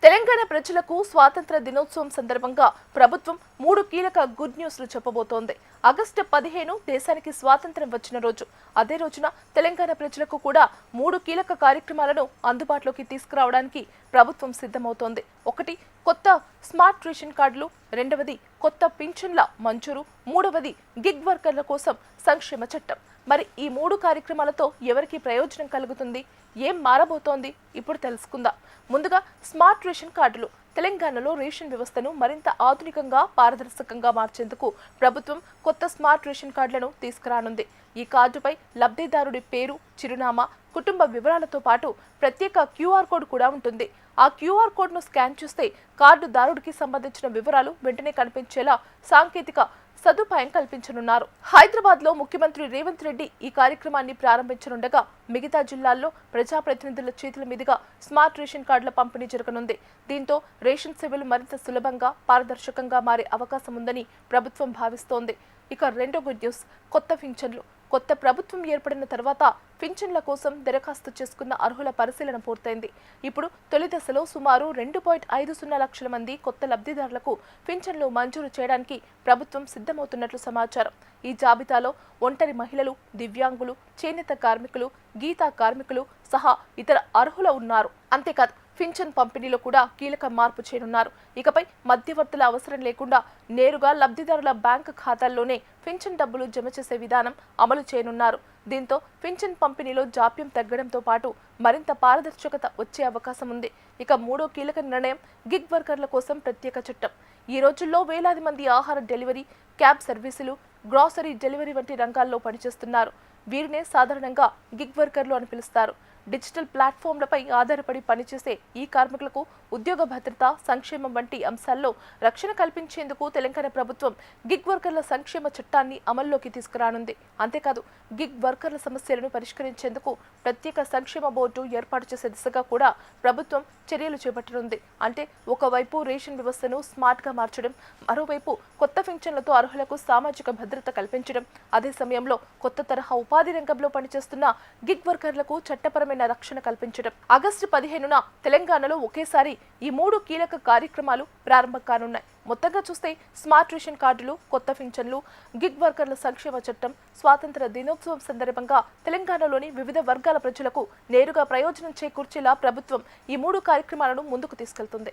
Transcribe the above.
తెలంగాణ ప్రజలకు స్వాతంత్ర దినోత్సవం సందర్భంగా ప్రభుత్వం 3 కీలక గుడ్ న్యూస్లు చెప్పబోతోంది. ఆగస్టు 15 దేశానికి స్వాతంత్ర్యం వచ్చిన రోజు. అదే రోజున తెలంగాణ ప్రజలకు కూడా 3 కీలక కార్యక్రమాలను అందుబాటులోకి తీసుకురావడానికి ప్రభుత్వం సిద్ధమవుతోంది. ఒకటి, కొత్త స్మార్ట్ రేషన్ కార్డులు. రెండవది, కొత్త పింఛన్ల మంజూరు. మూడవది, గిగ్ వర్కర్ల కోసం సంక్షేమ చట్టం. మరి ఈ 3 కార్యక్రమాలతో ఎవరికి ప్రయోజనం కలుగుతుంది? ఏం మారబోతోంది? ఇప్పుడు తెలుసుకుందాం. ముందుగా స్మార్ట్ రేషన్ కార్డులు. తెలంగాణలో రేషన్ వ్యవస్థను మరింత ఆధునికంగా, పారదర్శకంగా మార్చేందుకు ప్రభుత్వం కొత్త స్మార్ట్ రేషన్ కార్డులను తీసుకురానుంది. ఈ కార్డుపై లబ్ధిదారుడి పేరు, చిరునామా, కుటుంబ వివరాలతో పాటు ప్రత్యేక క్యూఆర్ కోడ్ కూడా ఉంటుంది. ఆ క్యూఆర్ కోడ్ను స్కాన్ చేస్తే కార్డుదారుడికి సంబంధించిన వివరాలు వెంటనే కనిపించేలా సాంకేతిక సదుపాయం కల్పించనున్నారు. హైదరాబాద్ లో ముఖ్యమంత్రి రేవంత్ రెడ్డి ఈ కార్యక్రమాన్ని ప్రారంభించనుండగా మిగతా జిల్లాల్లో ప్రజాప్రతినిధుల చేతుల మీదుగా స్మార్ట్ రేషన్ కార్డుల పంపిణీ జరగనుంది. దీంతో రేషన్ సేవలు మరింత సులభంగా, పారదర్శకంగా మారే అవకాశం ఉందని ప్రభుత్వం భావిస్తోంది. ఇక రెండో గుడ్ న్యూస్, కొత్త పింఛన్లు. కొత్త ప్రభుత్వం ఏర్పడిన తర్వాత పింఛన్ల కోసం దరఖాస్తు చేసుకున్న అర్హుల పరిశీలన పూర్తయింది. ఇప్పుడు తొలి దశలో సుమారు 2.50 లక్షల మంది కొత్త లబ్ధిదారులకు పింఛన్లు మంజూరు చేయడానికి ప్రభుత్వం సిద్ధమవుతున్నట్లు సమాచారం. ఈ జాబితాలో ఒంటరి మహిళలు, దివ్యాంగులు, చేనేత కార్మికులు, గీతా కార్మికులు సహా ఇతర అర్హులు ఉన్నారు. అంతేకాదు పింఛన్ పంపిణీలో కూడా కీలక మార్పు చేయనున్నారు. ఇకపై మధ్యవర్తుల అవసరం లేకుండా నేరుగా లబ్ధిదారుల బ్యాంకు ఖాతాల్లోనే పింఛన్ డబ్బులు జమ చేసే విధానం అమలు చేయనున్నారు. దీంతో పింఛన్ పంపిణీలో జాప్యం తగ్గడంతో పాటు మరింత పారదర్శకత వచ్చే అవకాశం ఉంది. ఇక మూడో కీలక నిర్ణయం, గిగ్ వర్కర్ల కోసం ప్రత్యేక చట్టం. ఈ రోజుల్లో వేలాది మంది ఆహార డెలివరీ, క్యాబ్ సర్వీసులు, గ్రాసరీ డెలివరీ వంటి రంగాల్లో పనిచేస్తున్నారు. వీరినే సాధారణంగా గిగ్ వర్కర్లు అని పిలుస్తారు. డిజిటల్ ప్లాట్ఫామ్లపై ఆధారపడి పనిచేసే ఈ కార్మికులకు ఉద్యోగ భద్రత, సంక్షేమం వంటి అంశాల్లో రక్షణ కల్పించేందుకు తెలంగాణ ప్రభుత్వం గిగ్ వర్కర్ల సంక్షేమ చట్టాన్ని అమల్లోకి తీసుకురానుంది. అంతేకాదు గిగ్ వర్కర్ల సమస్యలను పరిష్కరించేందుకు ప్రత్యేక సంక్షేమ బోర్డు ఏర్పాటు చేసే దిశగా కూడా ప్రభుత్వం చర్యలు చేపట్టనుంది. అంటే ఒకవైపు రేషన్ వ్యవస్థను స్మార్ట్ గా మార్చడం, మరోవైపు కొత్త పింఛన్లతో అర్హులకు సామాజిక భద్రత కల్పించడం, అదే సమయంలో కొత్త తరహా ఉపాధి రంగంలో పనిచేస్తున్న గిగ్ వర్కర్లకు చట్టపరమైన రక్షణ కల్పించడం. ఆగస్టు 15న తెలంగాణలో ఒకేసారి ఈ 3 కీలక కార్యక్రమాలు ప్రారంభం కానున్నాయి. మొత్తంగా చూస్తే స్మార్ట్ రేషన్ కార్డులు, కొత్త పింఛన్లు, గిగ్ వర్కర్ల సంక్షేమ చట్టం, స్వాతంత్ర దినోత్సవం సందర్భంగా తెలంగాణలోని వివిధ వర్గాల ప్రజలకు నేరుగా ప్రయోజనం చేకూర్చేలా ప్రభుత్వం ఈ 3 కార్యక్రమాలను ముందుకు తీసుకెళ్తుంది.